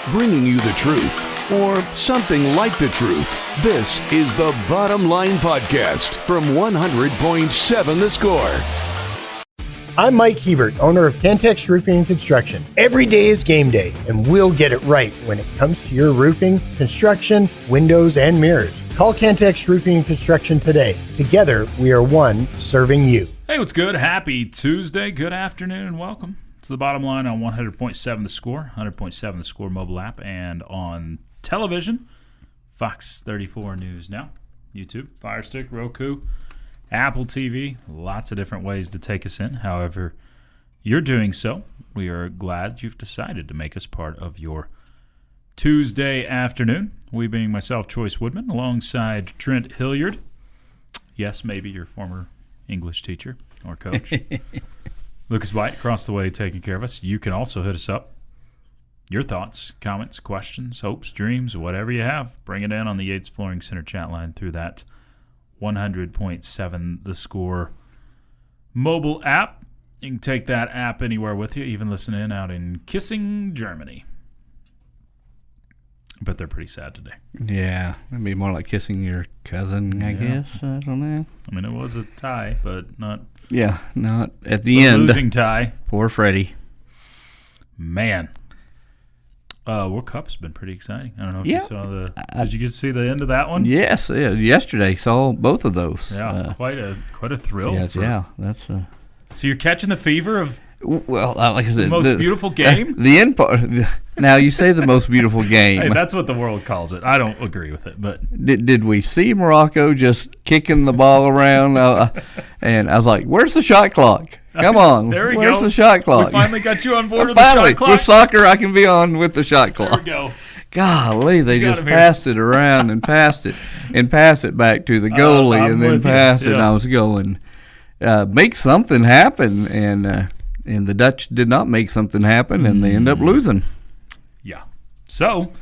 bringing you the truth, or something like the truth. This is the Bottom Line Podcast from 100.7 The Score. I'm Mike Hebert, owner of Cantex Roofing and Construction. Every day is game day, and we'll get it right when it comes to your roofing, construction, windows, and mirrors. Call Cantex Roofing and Construction today. Together, we are one serving you. Hey, what's good? Happy Tuesday. Good afternoon and welcome to the Bottom Line on 100.7 The Score, 100.7 The Score mobile app, and on television, Fox 34 News Now, YouTube, Fire Stick, Roku, Apple TV, lots of different ways to take us in. However you're doing so, we are glad you've decided to make us part of your Tuesday afternoon. We being myself, Chois Woodman, alongside Trent Hilliard. Yes, maybe your former English teacher or coach. Lucas White across the way taking care of us. You can also hit us up. Your thoughts, comments, questions, hopes, dreams, whatever you have, bring it in on the Yates Flooring Center chat line through that 100.7 The Score mobile app. You can take that app anywhere with you, even listen in out in Kissing, Germany. But they're pretty sad today. Yeah, it'd be more like kissing your cousin, I guess. I don't know. I mean, it was a tie, but not... Yeah, not at the end. Losing tie. Poor Freddie. Man. World Cup has been pretty exciting. I don't know if you saw the... Did you get to see the end of that one? Yes, yesterday saw both of those. Yeah, quite a thrill. That's... So you're catching the fever of... Well, like I said, the most beautiful game? The end part. Now, you say the most beautiful game. Hey, that's what the world calls it. I don't agree with it, but... Did we see Morocco just kicking the ball around? And I was like, where's the shot clock? Come on. There we go. Where's the shot clock? We finally got you on board with finally, the shot clock. With soccer, I can be on with the shot clock. There we go. Golly, they just passed it around and passed it back to the goalie and then pass it. And I was going, make something happen. And the Dutch did not make something happen, and they end up losing. Yeah. So,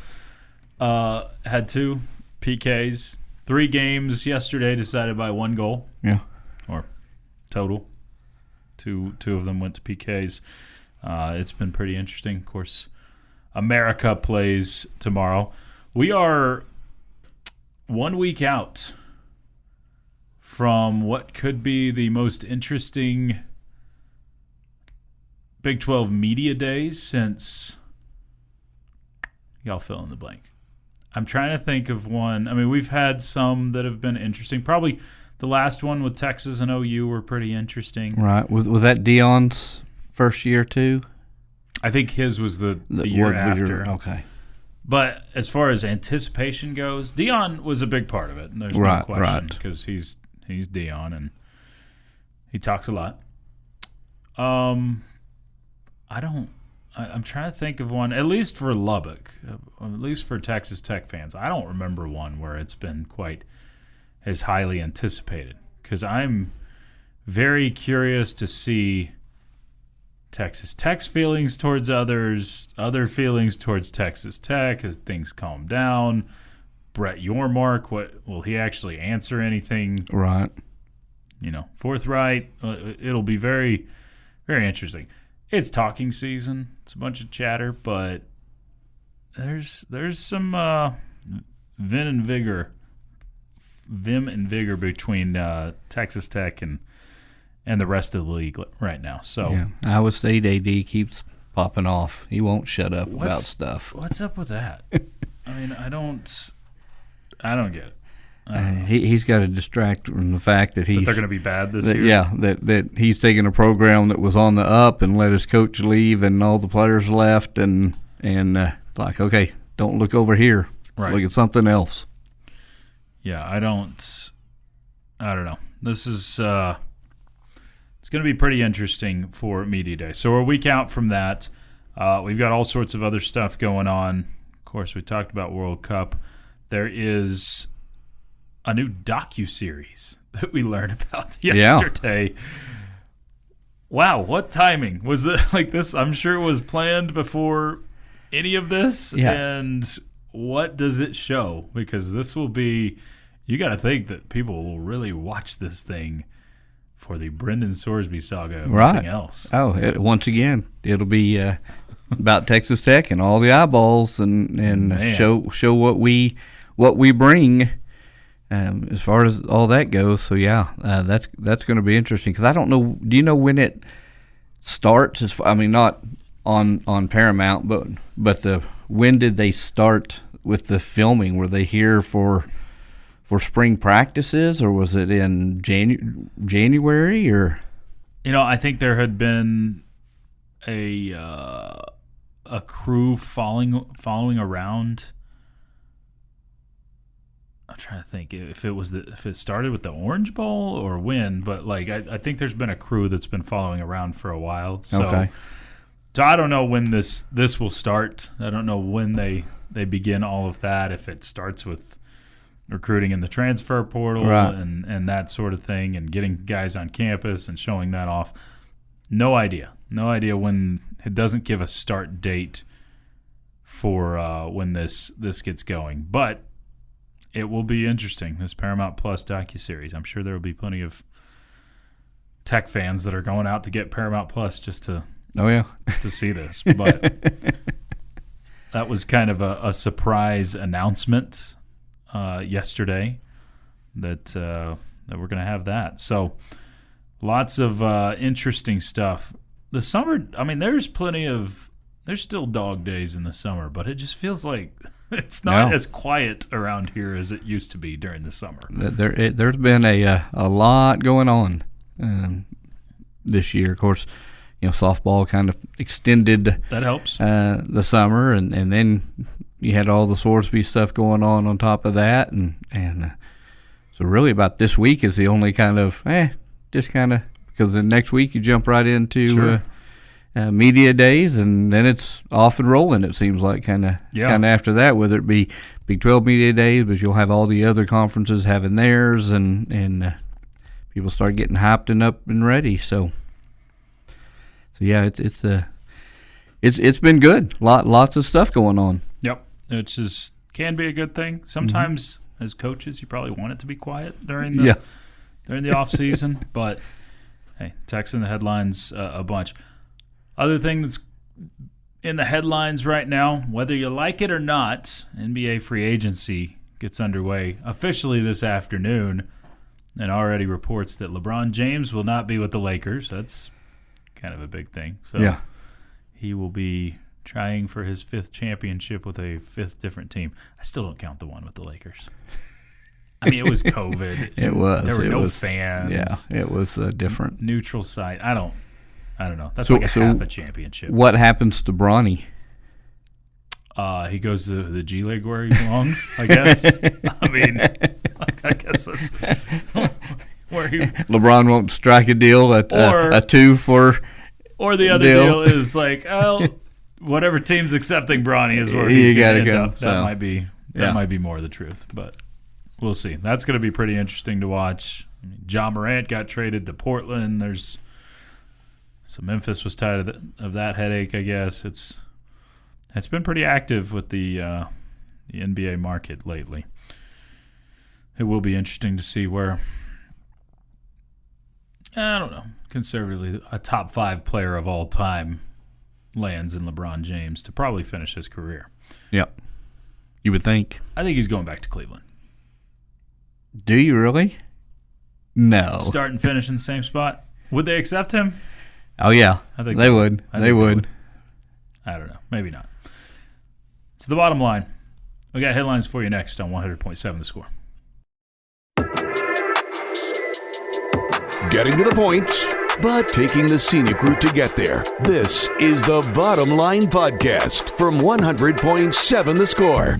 had 2 PKs, 3 games yesterday decided by 1 goal. Yeah. Or total. Two of them went to PKs. It's been pretty interesting. Of course, America plays tomorrow. We are 1 week out from what could be the most interesting Big 12 media days since y'all fill in the blank. I'm trying to think of one. I mean, we've had some that have been interesting. Probably the last one with Texas and OU were pretty interesting. Right. Was that Deion's first year too? I think his was the year after. Okay. But as far as anticipation goes, Deion was a big part of it. And there's no question because he's Deion and he talks a lot. I'm trying to think of one, at least for Lubbock, at least for Texas Tech fans. I don't remember one where it's been quite as highly anticipated because I'm very curious to see Texas Tech's feelings towards others, other feelings towards Texas Tech as things calm down. Brett Yormark, will he actually answer anything? Right. Forthright. It'll be very, very interesting. It's talking season. It's a bunch of chatter, but there's some vim and vigor between Texas Tech and the rest of the league right now. So yeah. Iowa State AD keeps popping off. He won't shut up about stuff. What's up with that? I mean, I don't get it. He's got to distract from the fact that they're going to be bad this year. Yeah, that he's taking a program that was on the up and let his coach leave and all the players left and like, okay, don't look over here. Right. Look at something else. Yeah, I don't know. This is it's going to be pretty interesting for Media Day. So we're a week out from that. We've got all sorts of other stuff going on. Of course, we talked about World Cup. There is a new docuseries that we learned about yesterday. Yeah. Wow, what timing. Was it like this? I'm sure it was planned before any of this. Yeah. And what does it show? Because this will be, you got to think that people will really watch this thing for the Brendan Sorsby saga and nothing else. Oh, once again, it'll be about Texas Tech and all the eyeballs and show what we bring as far as all that goes. So that's going to be interesting because I don't know. Do you know when it starts? I mean, not on Paramount, but when did they start with the filming? Were they here for spring practices, or was it in January? Or I think there had been a crew following around. I'm trying to think if it started with the Orange Bowl or when, but I think there's been a crew that's been following around for a while. So, okay. So I don't know when this will start. I don't know when they begin all of that. If it starts with recruiting in the transfer portal and that sort of thing, and getting guys on campus and showing that off. No idea when. It doesn't give a start date for when this gets going, but it will be interesting. This Paramount Plus docuseries. I'm sure there will be plenty of Tech fans that are going out to get Paramount Plus just to to see this. But that was kind of a surprise announcement yesterday that we're going to have that. So lots of interesting stuff. The summer, I mean, there's still dog days in the summer, but it just feels like it's not as quiet around here as it used to be during the summer. There's been a lot going on this year. Of course, softball kind of extended that helps the summer, and then you had all the Swordsby stuff going on top of that, and so really about this week is the only kind of because the next week you jump right into media days, and then it's off and rolling. It seems like kind of after that, whether it be Big 12 media days, but you'll have all the other conferences having theirs, and people start getting hyped and up and ready. So yeah, it's been good. Lots of stuff going on. Yep, it just can be a good thing. Sometimes as coaches, you probably want it to be quiet during the off season, but hey, Tech's in the headlines a bunch. Other thing that's in the headlines right now, whether you like it or not, NBA free agency gets underway officially this afternoon, and already reports that LeBron James will not be with the Lakers. That's kind of a big thing. So he will be trying for his 5th championship with a 5th different team. I still don't count the one with the Lakers. I mean, it was COVID. It was. There were no fans. Yeah, it was different. Neutral site. I don't know. That's like half a championship. What happens to Bronny? He goes to the G League where he belongs, I guess. I mean, I guess that's where he. LeBron won't strike a deal at a 2 for. Or the other deal is whatever team's accepting Bronny is where he's going to end up. That might be more the truth, but. We'll see. That's going to be pretty interesting to watch. Ja Morant got traded to Portland. So Memphis was tired of that headache, I guess. It's been pretty active with the NBA market lately. It will be interesting to see where, I don't know, conservatively, a top 5 player of all time lands in LeBron James to probably finish his career. Yep. You would think. I think he's going back to Cleveland. Do you really? No. Start and finish in the same spot. Would they accept him? Oh, yeah. I think they would. They would. I don't know. Maybe not. It's the bottom line. We got headlines for you next on 100.7 The Score. Getting to the point, but taking the scenic route to get there. This is the Bottom Line Podcast from 100.7 The Score.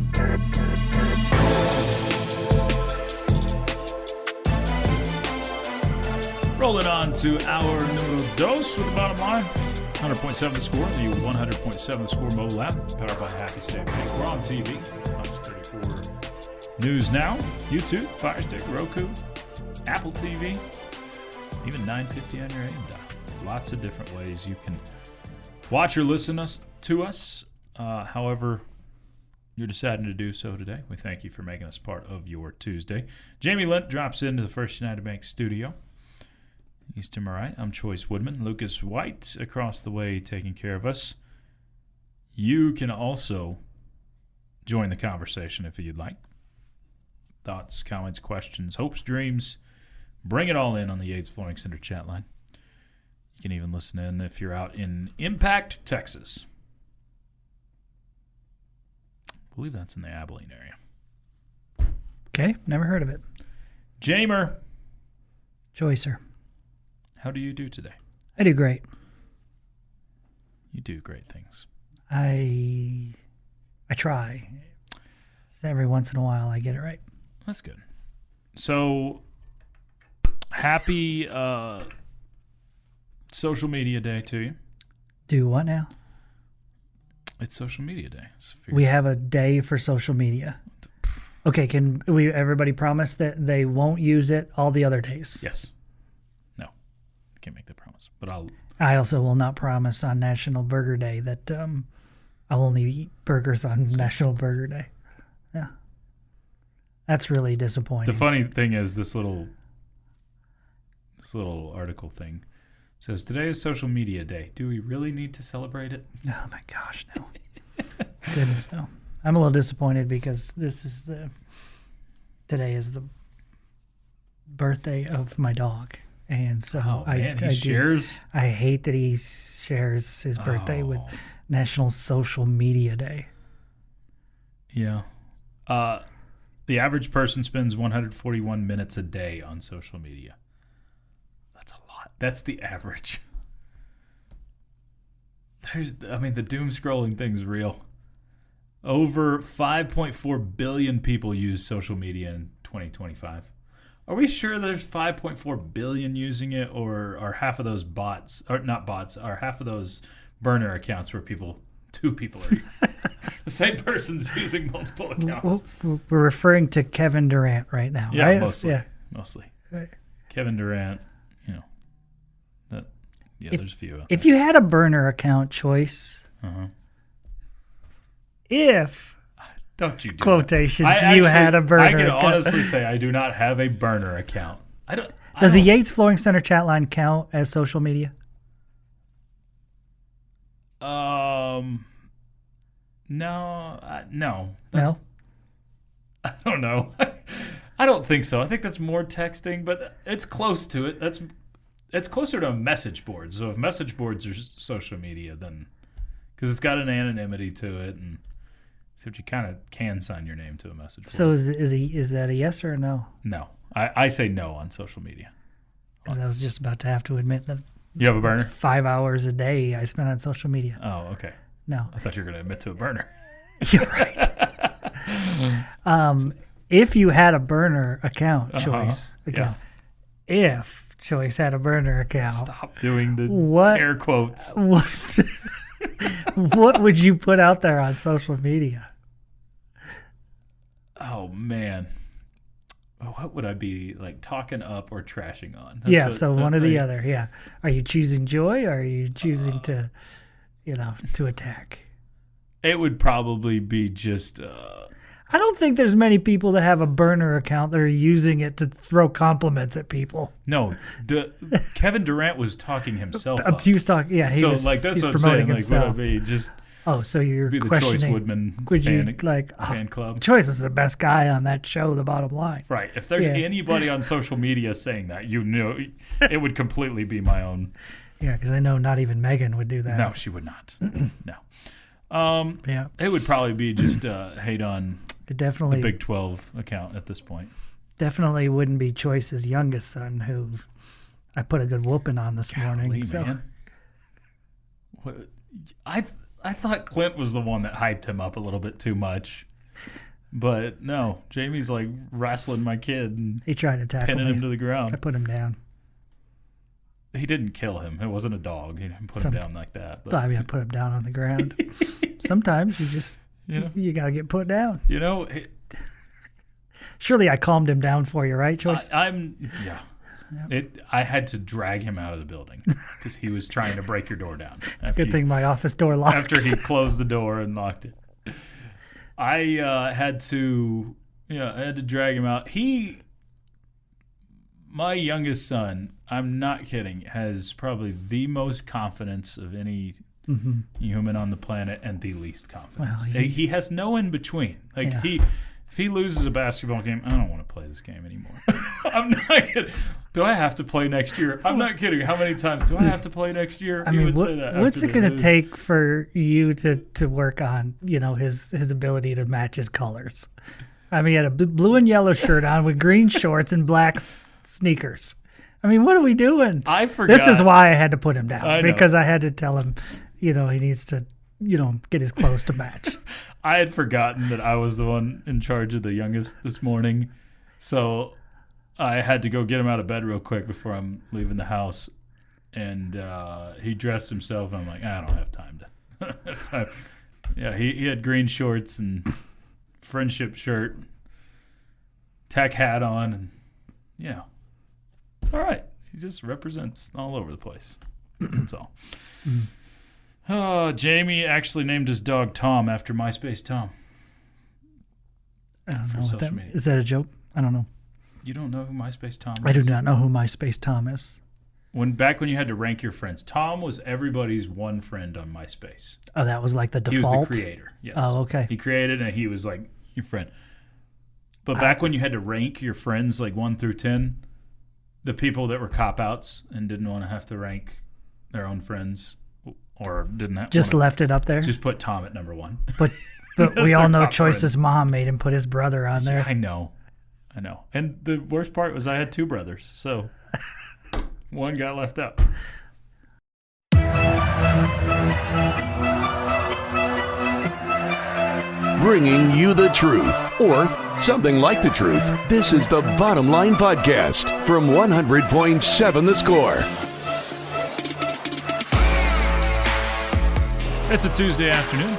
Rolling on to our numero dos with the bottom line. 100.7 The Score, the 100.7 The Score mobile app, powered by Happy State Bank. We're on TV, Fox 34 News Now, YouTube, Fire Stick, Roku, Apple TV, even 950 on your AM dial. Lots of different ways you can watch or listen to us. However you're deciding to do so today, we thank you for making us part of your Tuesday. Jamie Lent drops into the First United Bank studio. He's to my right. I'm Chois Woodman. Lucas White across the way taking care of us. You can also join the conversation if you'd like. Thoughts, comments, questions, hopes, dreams. Bring it all in on the Yates Flooring Center chat line. You can even listen in if you're out in Impact, Texas. I believe that's in the Abilene area. Okay, never heard of it. Jamer. Joy, sir. How do you do today? I do great. You do great things. I try. Every once in a while I get it right. That's good. So, happy social media day to you. Do what now? It's social media day. We have a day for social media. Okay, can we everybody promise that they won't use it all the other days? Yes. No. Can't make that promise. But I also will not promise on National Burger Day that I'll only eat burgers on National Burger Day. Yeah. That's really disappointing. The funny thing is this little article thing says today is social media day. Do we really need to celebrate it? Oh my gosh, no. Goodness, no. I'm a little disappointed because today is the birthday of my dog. And so I hate that he shares his birthday with National Social Media Day. Yeah. The average person spends 141 minutes a day on social media. That's a lot. That's the average. The doom scrolling thing's real. Over 5.4 billion people use social media in 2025. Are we sure there's 5.4 billion using it, or are half of those bots, or not bots, are half of those burner accounts where two people are the same person's using multiple accounts? We're referring to Kevin Durant right now, yeah, right? Mostly. Right. Kevin Durant, there's a few out there. If you had a burner account, Choice, if don't you do quotations that. You had a burner I can account. honestly say I do not have a burner account. Does the Yates Flooring Center chat line count as social media? No. No. I don't know. I don't think so. I think that's more texting, but it's close to it. It's closer to a message board. So if message boards are social media, then because it's got an anonymity to it, and except you kind of can sign your name to a message board. So is that a yes or a no? No, I say no on social media. Because I was just about to have to admit that. You have a burner? 5 hours a day I spend on social media. Oh, okay. No. I thought you were going to admit to a burner. You're right. If you had a burner account, Choice account, if Choice had a burner account. Stop doing the air quotes. What would you put out there on social media? Oh, man. What would I be like talking up or trashing on? One or the other. Yeah. Are you choosing joy, or are you choosing to attack? It would probably be just. I don't think there's many people that have a burner account that are using it to throw compliments at people. No, Kevin Durant was talking himself up. He was talking. Yeah, that's what I'm saying. Himself. Like, would it be just? Oh, so you're be the questioning? Chois Woodman fan club. Choice is the best guy on that show. The bottom line, right? If there's anybody on social media saying that, it would completely be my own. Yeah, because I know not even Megan would do that. No, she would not. No. It would probably be just hate on the Big 12 account at this point. Definitely wouldn't be Choice's youngest son, who I put a good whooping on this morning. Man. I thought Clint was the one that hyped him up a little bit too much. But no, Jamie's like wrestling my kid and he tried to tackle pinning him to the ground. I put him down. He didn't kill him. It wasn't a dog. He didn't put him down like that. But I put him down on the ground. Sometimes you just you got to get put down. Surely I calmed him down for you, right, Choice? I had to drag him out of the building because he was trying to break your door down. It's a good thing my office door locked. After he closed the door and locked it. I had to drag him out. My youngest son, I'm not kidding, has probably the most confidence of any human on the planet and the least confidence. Well, he has no in between. If he loses a basketball game, I don't want to play this game anymore. I'm not kidding. Do I have to play next year? I'm not kidding. How many times do I have to play next year? I mean, what's it going to take for you to work on, his ability to match his colors? I mean, he had a blue and yellow shirt on with green shorts and black sneakers. I mean, what are we doing? I forgot. This is why I had to put him down, because I had to tell him, he needs to, get his clothes to match. I had forgotten that I was the one in charge of the youngest this morning, so I had to go get him out of bed real quick before I'm leaving the house, and he dressed himself, and I'm like, I don't have time to. Yeah, he had green shorts and friendship shirt, tech hat on, and it's all right. He just represents all over the place. That's all. Oh, Jamie actually named his dog Tom after MySpace Tom. I don't know what that is. That a joke? I don't know. You don't know who MySpace Tom is? I do not know who MySpace Tom is. Back when you had to rank your friends, Tom was everybody's one friend on MySpace. Oh, that was like the default? He was the creator, yes. Oh, okay. He created and he was like your friend. But back when you had to rank your friends like 1 through 10, the people that were cop-outs and didn't want to have to rank their own friends or didn't have just left it up there. Just put Tom at number 1. But we all know Choice's mom made him put his brother on there. I know. And the worst part was I had 2 brothers, so one got left out. Bringing you the truth, or something like the truth. This is the Bottom Line Podcast from 100.7 The Score. It's a Tuesday afternoon.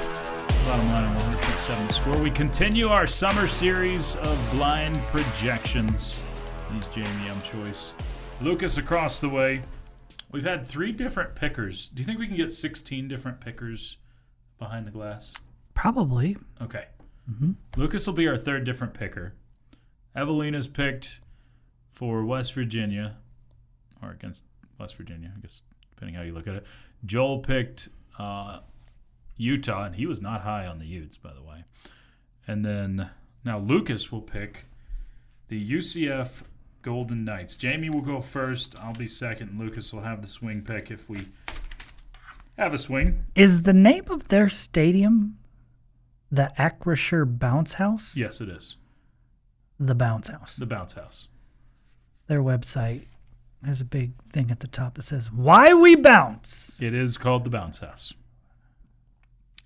Bottom Line on 100.7 The Score. We continue our summer series of blind projections. He's Jamie, I'm Choice. Lucas across the way. We've had 3 different pickers. Do you think we can get 16 different pickers behind the glass? Probably. Okay. Mm-hmm. Lucas will be our 3rd different picker. Evelina's picked for West Virginia, or against West Virginia, I guess, depending how you look at it. Joel picked Utah, and he was not high on the Utes, by the way. And then now Lucas will pick the UCF Golden Knights. Jamie will go first. I'll be second. And Lucas will have the swing pick if we have a swing. Is the name of their stadium the Acrisure Bounce House? Yes, it is. The Bounce House. The Bounce House. Their website has a big thing at the top that says, "Why We Bounce." It is called the Bounce House.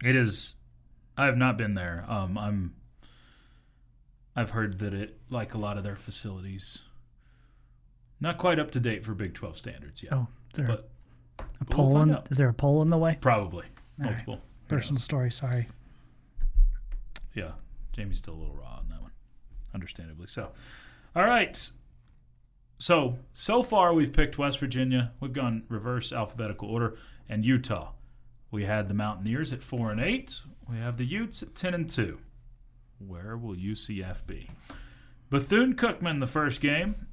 It is. I have not been there. I've heard that it, like a lot of their facilities, not quite up to date for Big 12 standards yet. Oh, is there but a poll? Is there a poll in the way? Probably. All multiple. Right. Personal story. Sorry. Yeah, Jamie's still a little raw on that one, understandably so. All right. So far we've picked West Virginia. We've gone reverse alphabetical order, and Utah. We had the Mountaineers at 4-8. We have the Utes at 10-2. Where will UCF be? Bethune-Cookman, the first game.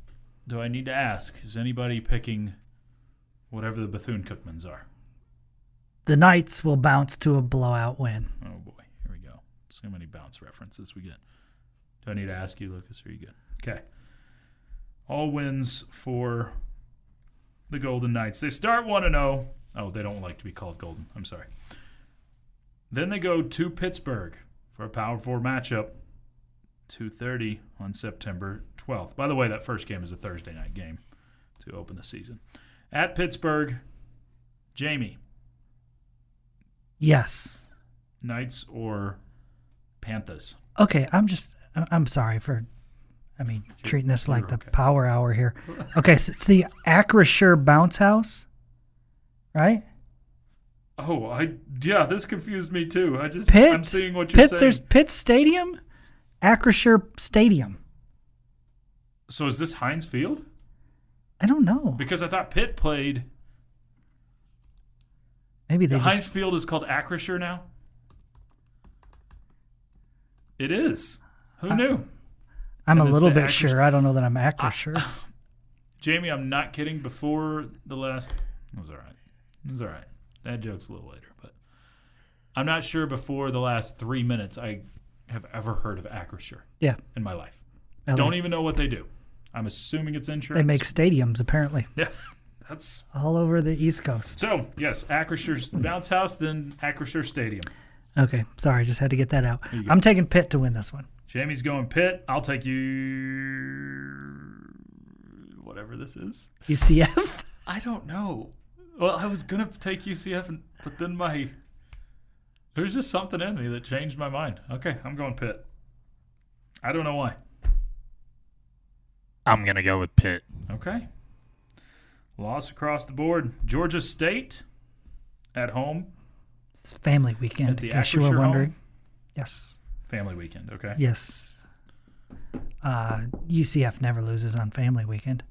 Do I need to ask? Is anybody picking whatever the Bethune-Cookmans are? The Knights will bounce to a blowout win. Oh, boy. Here we go. So many bounce references we get. Do I need to ask you, Lucas? Are you good? Okay. All wins for the Golden Knights. They start 1-0. Oh, they don't like to be called Golden. I'm sorry. Then they go to Pittsburgh for a Power 4 matchup. 2:30 on September 12th. By the way, that first game is a Thursday night game to open the season. At Pittsburgh, Jamie. Yes. Knights or Panthers? Okay, I'm sorry for, treating this like the okay. Power Hour here. Okay, so it's the Acrisure Bounce House, right? Oh, this confused me too. I'm seeing what you're saying. There's Pitt Stadium, Acrisure Stadium. So is this Heinz Field? I don't know. Because I thought Pitt played. Maybe the Heinz Field is called Acrisure now? It is. Who knew? I'm a little bit sure. I don't know that I'm Acrisure. Jamie, I'm not kidding. Before the last... It was all right. That joke's a little later, but I'm not sure before the last 3 minutes I have ever heard of Acrisure in my life. LA. Don't even know what they do. I'm assuming it's insurance. They make stadiums, apparently. Yeah, that's all over the East Coast. So, yes, Acrissure's bounce house, then Acrisure Stadium. Okay, sorry, just had to get that out. I'm taking Pitt to win this one. Jamie's going Pitt. I'll take you... whatever this is. UCF? I don't know. Well, I was going to take UCF, but then there's just something in me that changed my mind. Okay, I'm going Pitt. I don't know why. I'm going to go with Pitt. Okay. Loss across the board. Georgia State at home. It's family weekend, in case you were wondering. Yes. Family weekend, okay. Yes. UCF never loses on family weekend.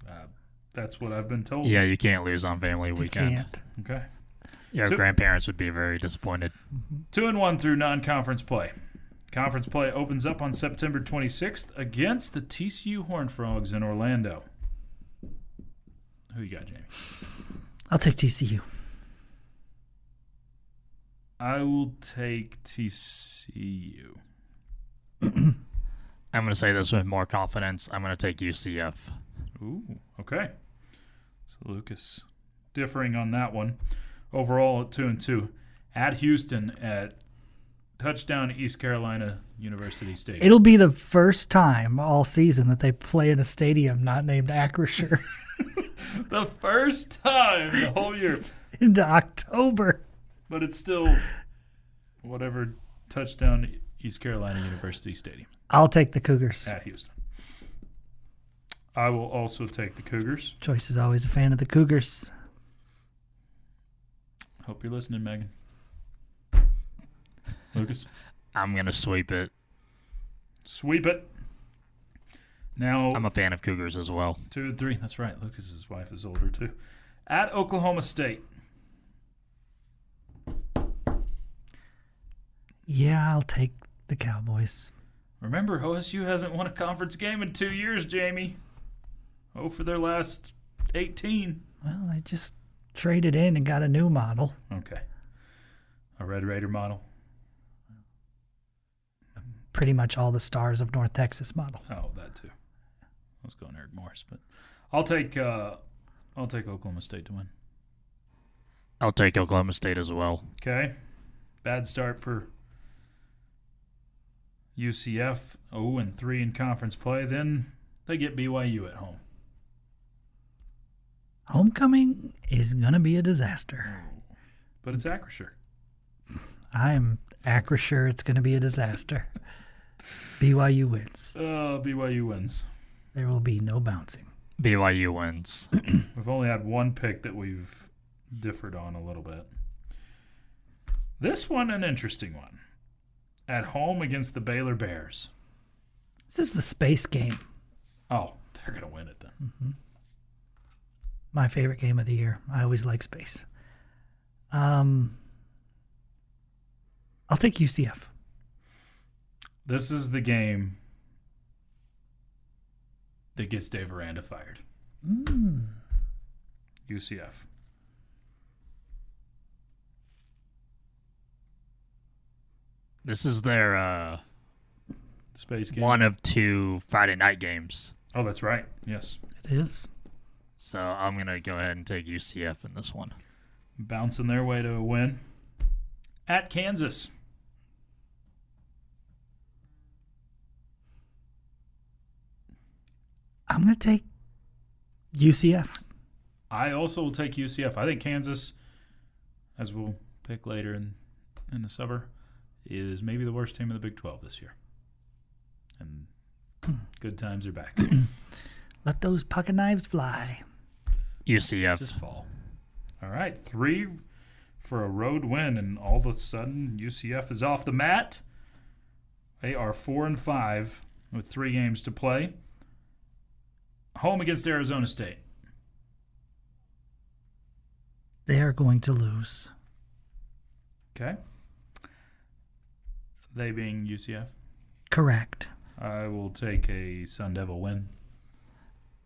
That's what I've been told. Yeah, you can't lose on family weekend. You can't. Okay. Your grandparents would be very disappointed. 2-1 through non-conference play. Conference play opens up on September 26th against the TCU Horned Frogs in Orlando. Who you got, Jamie? I'll take TCU. I will take TCU. I'm going to say this with more confidence. I'm going to take UCF. Ooh, okay. So Lucas differing on that one. Overall at 2-2. At Houston at touchdown East Carolina University Stadium. It'll be the first time all season that they play in a stadium not named Acrisure. The first time the whole year. Into October. But it's still whatever touchdown East Carolina University Stadium. I'll take the Cougars. At Houston. I will also take the Cougars. Choice is always a fan of the Cougars. Hope you're listening, Megan. Lucas? I'm going to sweep it. Sweep it. Now, I'm a fan of Cougars as well. 2-3. That's right. Lucas's wife is older, too. At Oklahoma State. Yeah, I'll take the Cowboys. Remember, OSU hasn't won a conference game in 2 years, Jamie. Oh, for their last 18. Well, they just traded in and got a new model. Okay. A Red Raider model. Pretty much all the stars of North Texas model. Oh, that too. I was going Eric Morris, but I'll take Oklahoma State to win. I'll take Oklahoma State as well. Okay. Bad start for UCF. 0-3 in conference play. Then they get BYU at home. Homecoming is going to be a disaster. But it's Acrisure. I'm Acrisure it's going to be a disaster. BYU wins. BYU wins. There will be no bouncing. BYU wins. We've only had one pick that we've differed on a little bit. This one, an interesting one. At home against the Baylor Bears. This is the space game. Oh, they're going to win it then. Mm-hmm. My favorite game of the year. I always like space. I'll take UCF. This is the game that gets Dave Aranda fired. UCF. This is their space game. One of two Friday night games. Oh, that's right. Yes. It is. So I'm going to go ahead and take UCF in this one. Bouncing their way to a win. At Kansas. I'm going to take UCF. I also will take UCF. I think Kansas, as we'll pick later in the summer, is maybe the worst team in the Big 12 this year. And good times are back. Let those pocket knives fly. UCF. Just fall. All right, 3 for a road win, and all of a sudden UCF is off the mat. They are 4-5 with 3 games to play. Home against Arizona State. They are going to lose. Okay. They being UCF? Correct. I will take a Sun Devil win.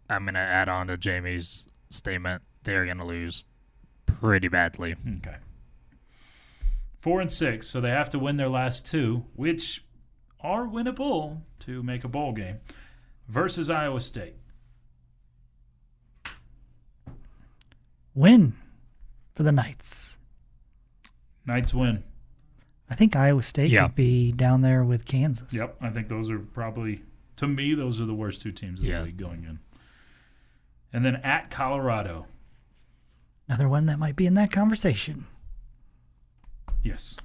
I'm going to add on to Jamie's statement. They're going to lose pretty badly. Okay. 4-6, so they have to win their last two, which are winnable to make a bowl game, versus Iowa State. Win for the Knights. Knights win. I think Iowa State could be down there with Kansas. Yep, I think those are probably, to me, those are the worst two teams in the league going in. And then at Colorado. Another one that might be in that conversation. Yes.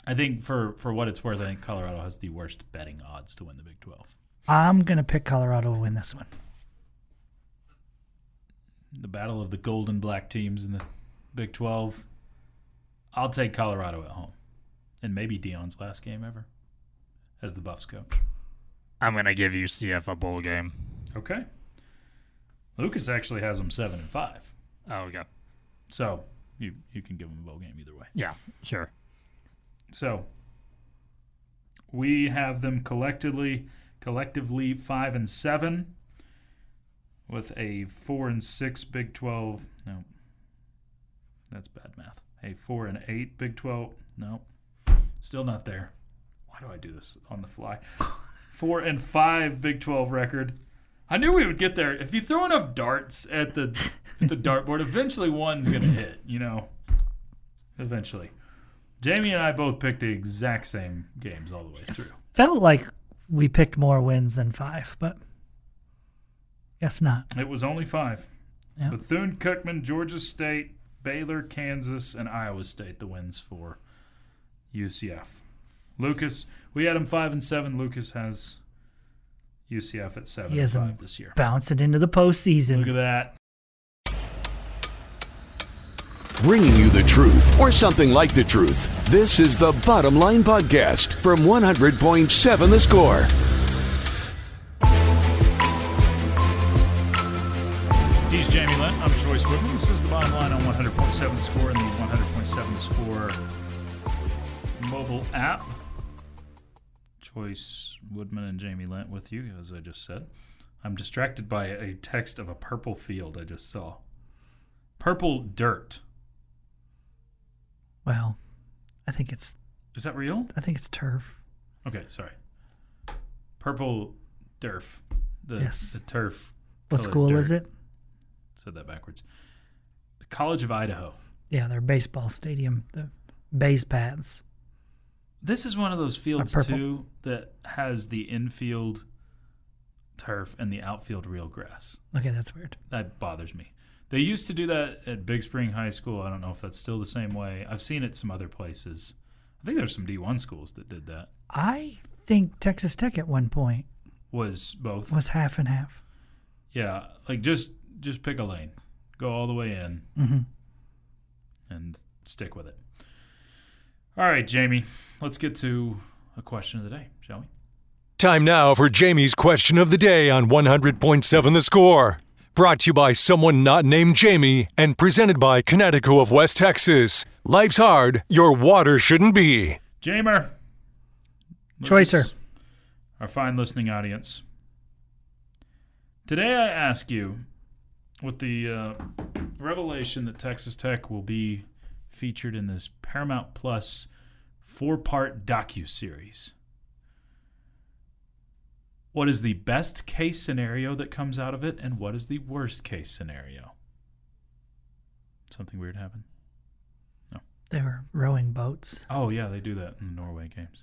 I think for what it's worth, I think Colorado has the worst betting odds to win the Big 12. I'm going to pick Colorado to win this one. The battle of the gold and black teams in the Big 12. I'll take Colorado at home. And maybe Deion's last game ever as the Buffs coach. I'm going to give UCF a bowl game. Okay. Lucas actually has them 7-5. Oh, okay. So you can give them a bowl game either way. Yeah, sure. So we have them collectively 5-7 with a 4-6 Big 12. No, that's bad math. A 4-8 Big 12. No, still not there. Why do I do this on the fly? 4-5 Big 12 record. I knew we would get there. If you throw enough darts at the dartboard, eventually one's going to hit, Eventually. Jamie and I both picked the exact same games all the way through. Felt like we picked more wins than 5, but guess not. It was only 5. Yep. Bethune-Cookman, Georgia State, Baylor, Kansas, and Iowa State, the wins for UCF. Lucas, we had him 5-7. Lucas has UCF at 7-5 this year. Bouncing into the postseason. Look at that. Bringing you the truth, or something like the truth. This is the Bottom Line Podcast from 100.7 The Score. He's Jamie Lent. I'm Chois Woodman. This is the Bottom Line on 100.7 The Score and the 100.7 The Score mobile app. Chois Woodman and Jamie Lent with you, as I just said. I'm distracted by a text of a purple field I just saw. Purple dirt. Well, I think it's... Is that real? I think it's turf. Okay, sorry. Purple derf. Yes. The turf. What school dirt. is it? Said that backwards. The College of Idaho. Yeah, their baseball stadium. The base paths. This is one of those fields, too, that has the infield turf and the outfield real grass. Okay, that's weird. That bothers me. They used to do that at Big Spring High School. I don't know if that's still the same way. I've seen it some other places. I think there's some D1 schools that did that. I think Texas Tech at one point was both. Was half and half. Yeah, like just pick a lane. Go all the way in and stick with it. All right, Jamie, let's get to a question of the day, shall we? Time now for Jamie's question of the day on 100.7 The Score. Brought to you by someone not named Jamie and presented by Connecticut of West Texas. Life's hard, your water shouldn't be. Jamer. Choicer. Our fine listening audience. Today I ask you, with the revelation that Texas Tech will be featured in this Paramount Plus 4-part docuseries, what is the best case scenario that comes out of it, and what is the worst case scenario? Something weird happened? No. They were rowing boats. Oh, yeah, they do that in the Norway games.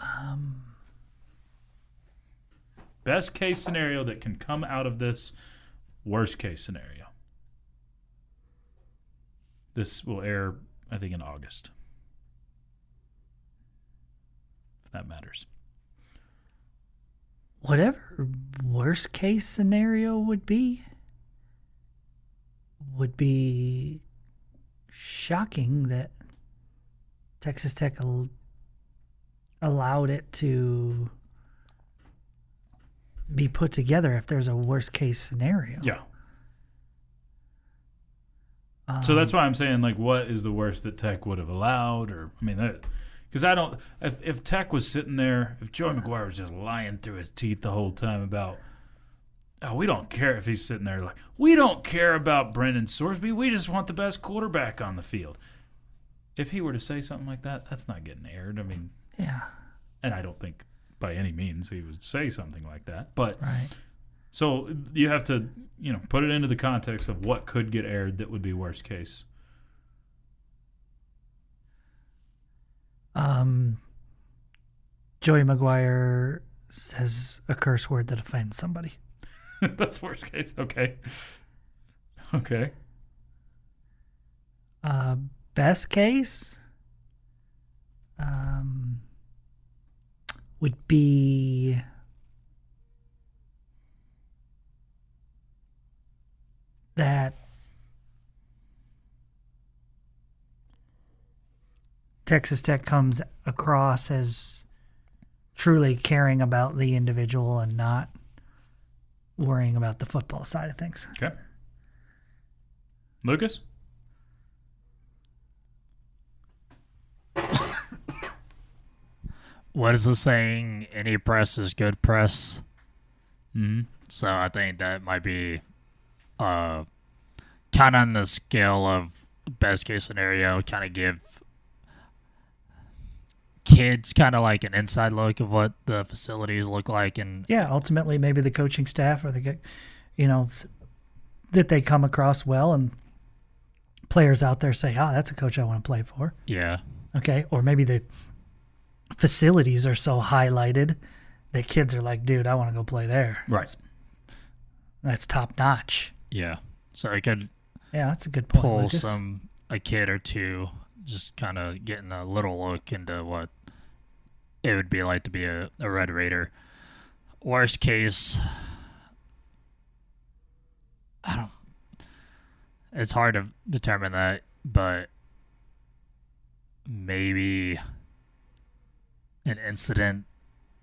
Best case scenario that can come out of this, worst case scenario. This will air, I think, in August. If that matters. Whatever worst case scenario would be shocking that Texas Tech allowed it to be put together if there's a worst case scenario. Yeah. So that's why I'm saying, like, what is the worst that Tech would have allowed? Or, I mean, because I don't, if Tech was sitting there, if Joey McGuire was just lying through his teeth the whole time about, oh, we don't care if he's sitting there like, we don't care about Brendan Sorsby. We just want the best quarterback on the field. if he were to say something like that, that's not getting aired. I mean, yeah. And I don't think by any means he would say something like that. But right. So you have to, put it into the context of what could get aired that would be worst case. Joey Maguire says a curse word that offends somebody. That's worst case. Okay. Okay. Best case would be that Texas Tech comes across as truly caring about the individual and not worrying about the football side of things. Okay. Lucas? What is the saying? Any press is good press. Mm-hmm. So I think that might be kind of on the scale of best case scenario, kind of give kids kind of like an inside look of what the facilities look like. And yeah, ultimately maybe the coaching staff or the, that they come across well and players out there say, that's a coach I want to play for. Yeah. Okay. Or maybe the facilities are so highlighted that kids are like, dude, I want to go play there. Right. That's top notch. Yeah. So I could that's a good point, pull Lucas. a kid or two, just kind of getting a little look into what it would be like to be a Red Raider. Worst case, it's hard to determine that, but maybe an incident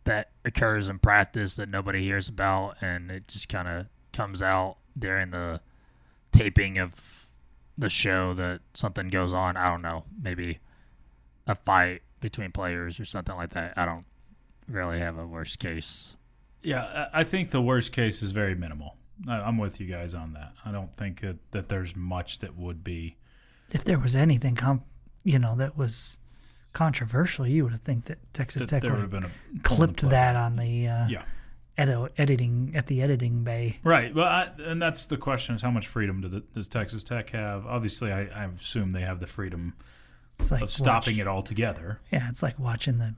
that occurs in practice that nobody hears about, and it just kind of comes out during the taping of the show that something goes on. I don't know, maybe a fight between players or something like that. I don't really have a worst case. Yeah, I think the worst case is very minimal. I'm with you guys on that. I don't think that there's much that would be. If there was anything, that was controversial, you would have think that Texas Tech would have been clipped that on the editing bay. Right. Well, and that's the question: is how much freedom does Texas Tech have? Obviously, I assume they have the freedom of stopping it altogether. Yeah, it's like watching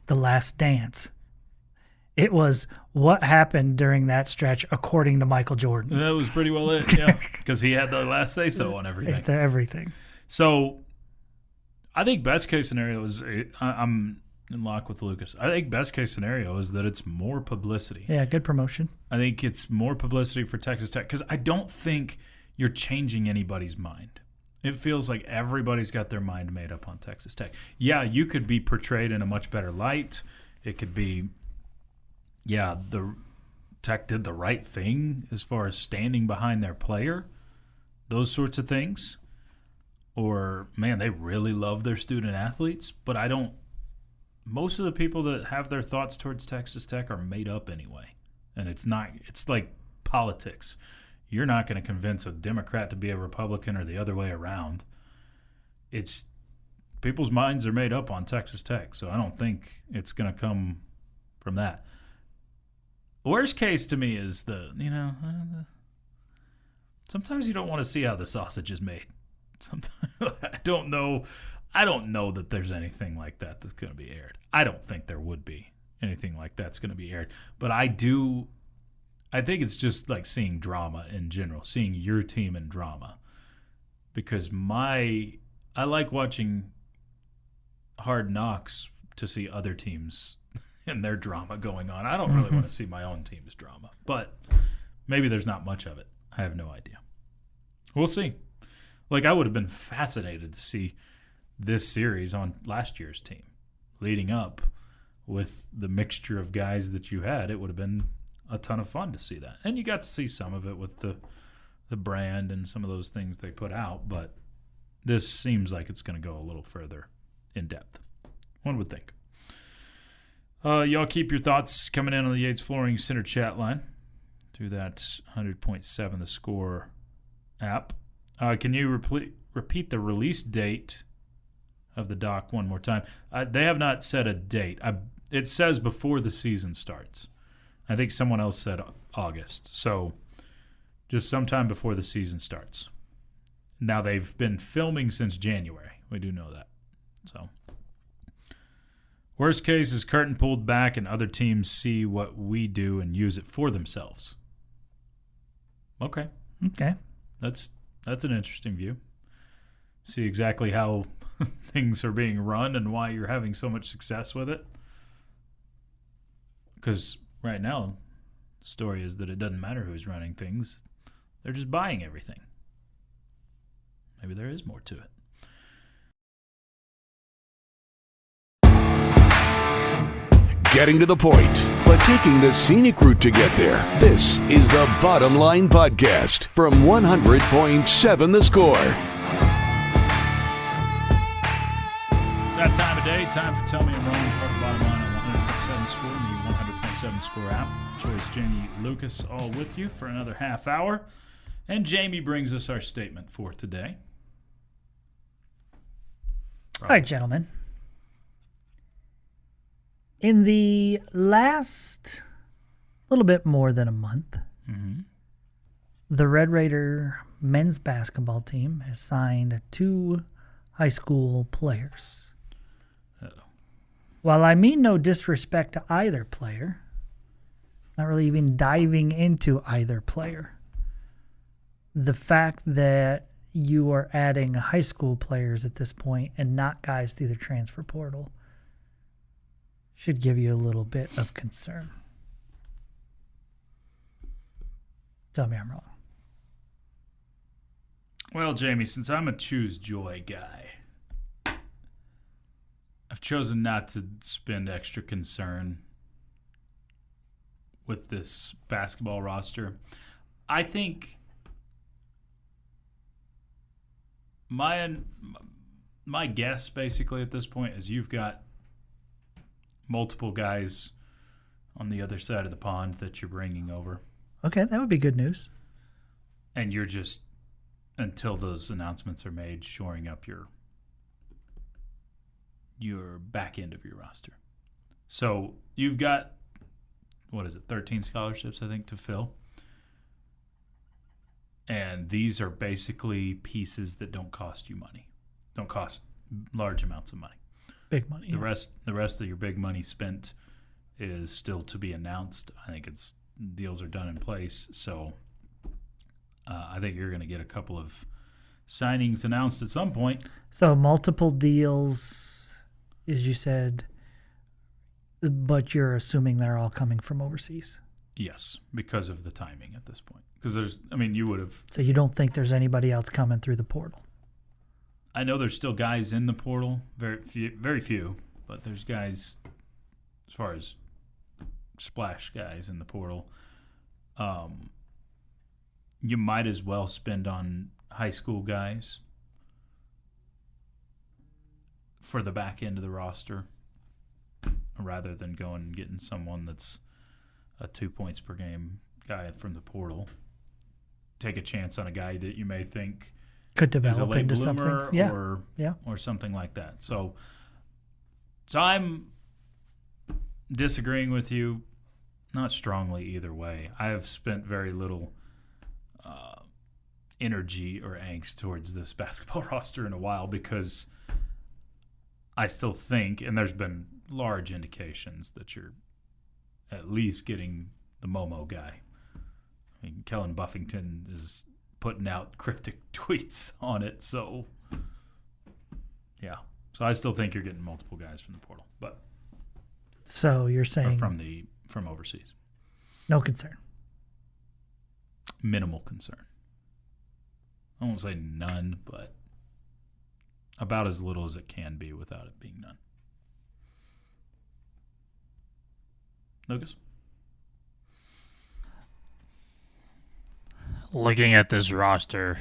the Last Dance. It was what happened during that stretch, according to Michael Jordan. That was pretty well it, yeah, because he had the last say-so on everything. Everything. So, I think best case scenario is I'm in lock with Lucas. I think best case scenario is that it's more publicity. Yeah, good promotion. I think it's more publicity for Texas Tech because I don't think you're changing anybody's mind. It feels like everybody's got their mind made up on Texas Tech. Yeah, you could be portrayed in a much better light. It could be, the Tech did the right thing as far as standing behind their player, those sorts of things. Or, man, they really love their student athletes. But most of the people that have their thoughts towards Texas Tech are made up anyway. And it's like politics. You're not going to convince a Democrat to be a Republican or the other way around. It's people's minds are made up on Texas Tech, so I don't think it's going to come from that. Worst case to me is sometimes you don't want to see how the sausage is made. Sometimes I don't know that there's anything like that that's going to be aired. I don't think there would be anything like that's going to be aired, but I think it's just like seeing drama in general, seeing your team in drama. Because I like watching Hard Knocks to see other teams and their drama going on. I don't really want to see my own team's drama. But maybe there's not much of it. I have no idea. We'll see. Like, I would have been fascinated to see this series on last year's team. Leading up with the mixture of guys that you had, it would have been a ton of fun to see that. And you got to see some of it with the brand and some of those things they put out, but this seems like it's going to go a little further in depth. One would think. Y'all keep your thoughts coming in on the Yates Flooring Center chat line through that 100.7 The Score app. Can you repeat the release date of the doc one more time. They have not set a date. It says before the season starts. I think someone else said August. So just sometime before the season starts. Now, they've been filming since January. We do know that. So, worst case is curtain pulled back and other teams see what we do and use it for themselves. Okay. That's an interesting view. See exactly how things are being run and why you're having so much success with it. Because right now, the story is that it doesn't matter who's running things. They're just buying everything. Maybe there is more to it. Getting to the point, but taking the scenic route to get there. This is the Bottom Line Podcast from 100.7 The Score. It's that time of day. Time for Tell Me I'm Wrong. Part of the Bottom Line on 100.7 Score and the 100.7 Score app. Choice, Jamie, Lucas, all with you for another half hour. And Jamie brings us our statement for today. All right, gentlemen. In the last little bit more than a month, the Red Raider men's basketball team has signed 2 high school players. While I mean no disrespect to either player, not really even diving into either player, the fact that you are adding high school players at this point and not guys through the transfer portal should give you a little bit of concern. Tell me I'm wrong. Well, Jamie, since I'm a choose joy guy, I've chosen not to spend extra concern with this basketball roster. I think my guess basically at this point is you've got multiple guys on the other side of the pond that you're bringing over. Okay, that would be good news. And you're just, until those announcements are made, shoring up your back end of your roster. So you've got, 13 scholarships, I think, to fill. And these are basically pieces that don't cost you money, don't cost large amounts of money. Big money. The rest of your big money spent is still to be announced. I think deals are done in place. So I think you're going to get a couple of signings announced at some point. So multiple deals, as you said, but you're assuming they're all coming from overseas. Yes, because of the timing at this point. Because you would have. So you don't think there's anybody else coming through the portal? I know there's still guys in the portal, very few, but there's guys, as far as splash guys in the portal. You might as well spend on high school guys for the back end of the roster rather than going and getting someone that's a 2 points per game guy from the portal. Take a chance on a guy that you may think could develop into something, or something like that. So I'm disagreeing with you, not strongly either way. I have spent very little energy or angst towards this basketball roster in a while because I still think, and there's been large indications that you're at least getting the Momo guy. I mean, Kellen Buffington is putting out cryptic tweets on it, so yeah. So I still think you're getting multiple guys from the portal, but so you're saying from overseas. No concern. Minimal concern. I won't say none, but about as little as it can be without it being none. Lucas? Looking at this roster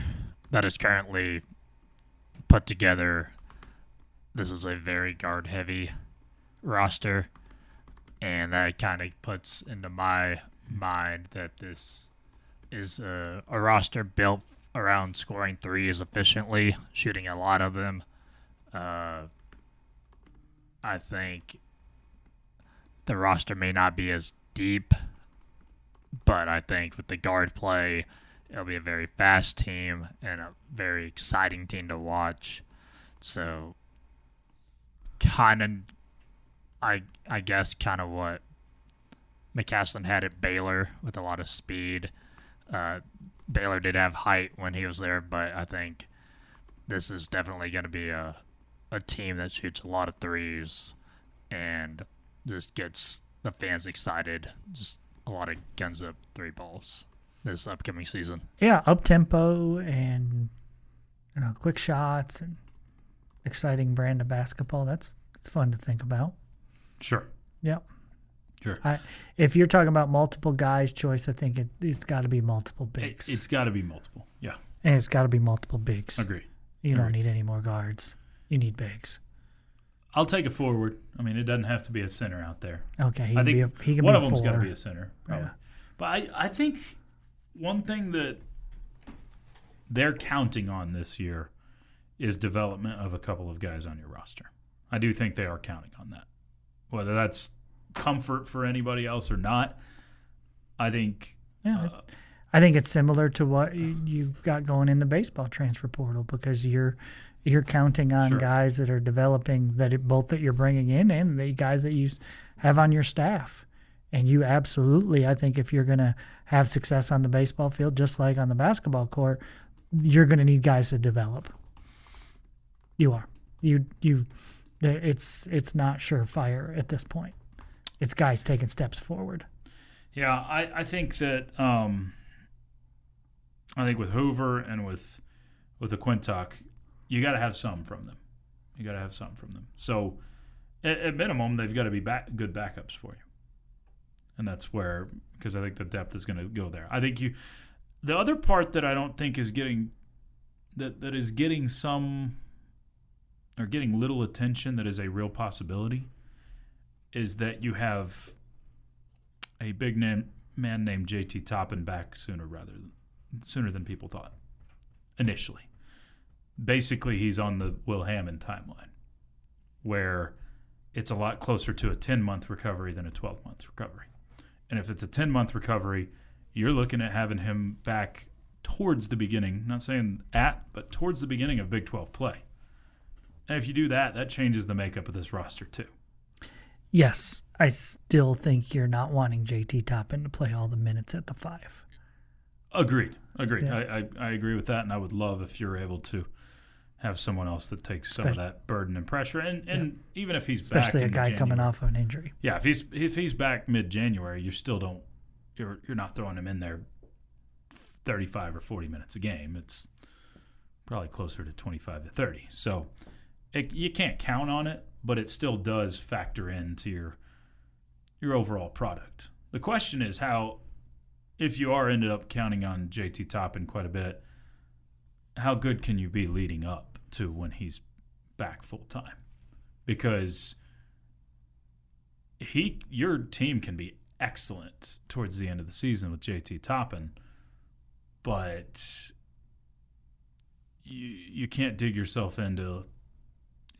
that is currently put together, this is a very guard-heavy roster, and that kind of puts into my mind that this is a roster built around scoring threes efficiently, shooting a lot of them. I think the roster may not be as deep, but I think with the guard play, it'll be a very fast team and a very exciting team to watch. So, I guess kind of what McCaslin had at Baylor with a lot of speed. Baylor did have height when he was there, but I think this is definitely going to be a team that shoots a lot of threes and just gets the fans excited. Just a lot of guns up three balls this upcoming season. Yeah, up tempo and quick shots and exciting brand of basketball. It's fun to think about. Sure. Yeah. Sure. If you're talking about multiple guys, Choice, I think it's got to be multiple bigs. It's got to be multiple. Yeah. And it's got to be multiple bigs. Agree. You don't need any more guards. You need bigs. I'll take a forward. I mean, it doesn't have to be a center out there. Okay. I think he can one be of them's got to four. be a center. Probably. Yeah. But I think one thing that they're counting on this year is development of a couple of guys on your roster. I do think they are counting on that. Whether that's comfort for anybody else or not, I think. Yeah, I think it's similar to what you've got going in the baseball transfer portal, because you're counting on guys that are developing, both that you're bringing in and the guys that you have on your staff. And you absolutely, I think, if you're going to have success on the baseball field, just like on the basketball court, you're going to need guys to develop. You are. It's not surefire at this point. It's guys taking steps forward. Yeah, I think that I think with Hoover and with the Quintock, you got to have some from them. So at minimum, they've got to be good backups for you. And that's where, because I think the depth is going to go there. I think the other part that I don't think is getting that is getting some or getting little attention, that is a real possibility, is that you have a big man named JT Toppin back sooner than people thought initially. Basically, he's on the Will Hammond timeline, where it's a lot closer to a 10-month recovery than a 12-month recovery. And if it's a 10-month recovery, you're looking at having him back towards the beginning, not saying but towards the beginning of Big 12 play. And if you do that, that changes the makeup of this roster too. Yes, I still think you're not wanting JT Toppin to play all the minutes at the 5. Agreed. Yeah. I agree with that, and I would love if you're able to have someone else that takes some of that burden and pressure. And even if he's especially back, a guy coming off of an injury. Yeah, if he's back mid-January, you're not throwing him in there 35 or 40 minutes a game. It's probably closer to 25 to 30. So you can't count on it, but it still does factor into your overall product. The question is how, if you are ended up counting on JT Toppin quite a bit, how good can you be leading up to when he's back full time? Because your team can be excellent towards the end of the season with JT Toppin, but you can't dig yourself into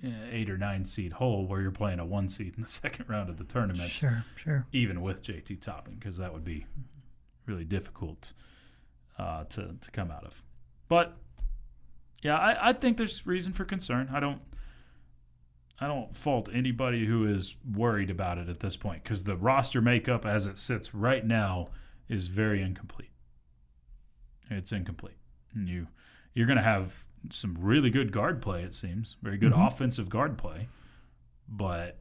8 or 9 seed hole where you're playing a 1 seed in the second round of the tournament. Sure. Even with JT Toppin, because that would be really difficult to come out of. But yeah, I think there's reason for concern. I don't fault anybody who is worried about it at this point, because the roster makeup as it sits right now is very incomplete. It's incomplete. And you're going to have some really good guard play, it seems. Very good offensive guard play. But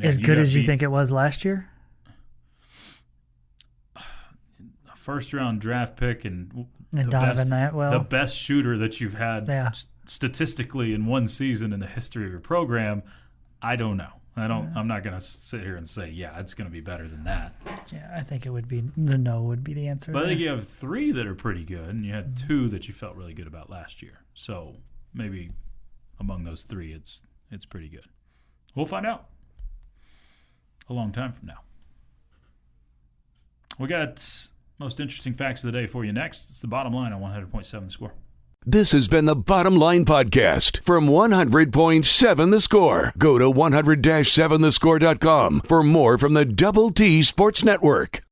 as good as you think it was last year? A first-round draft pick and Donovan Atwell, the best shooter that you've had statistically in one season in the history of your program. I don't know. I'm not going to sit here and say, it's going to be better than that. Yeah, I think it would be the no would be the answer. But I think you have 3 that are pretty good, and you had 2 that you felt really good about last year. So maybe among those 3, it's pretty good. We'll find out a long time from now. We got Most interesting facts of the day for you next. It's the Bottom Line on 100.7 The Score. This has been the Bottom Line Podcast from 100.7 The Score. Go to 100-7thescore.com for more from the Double T Sports Network.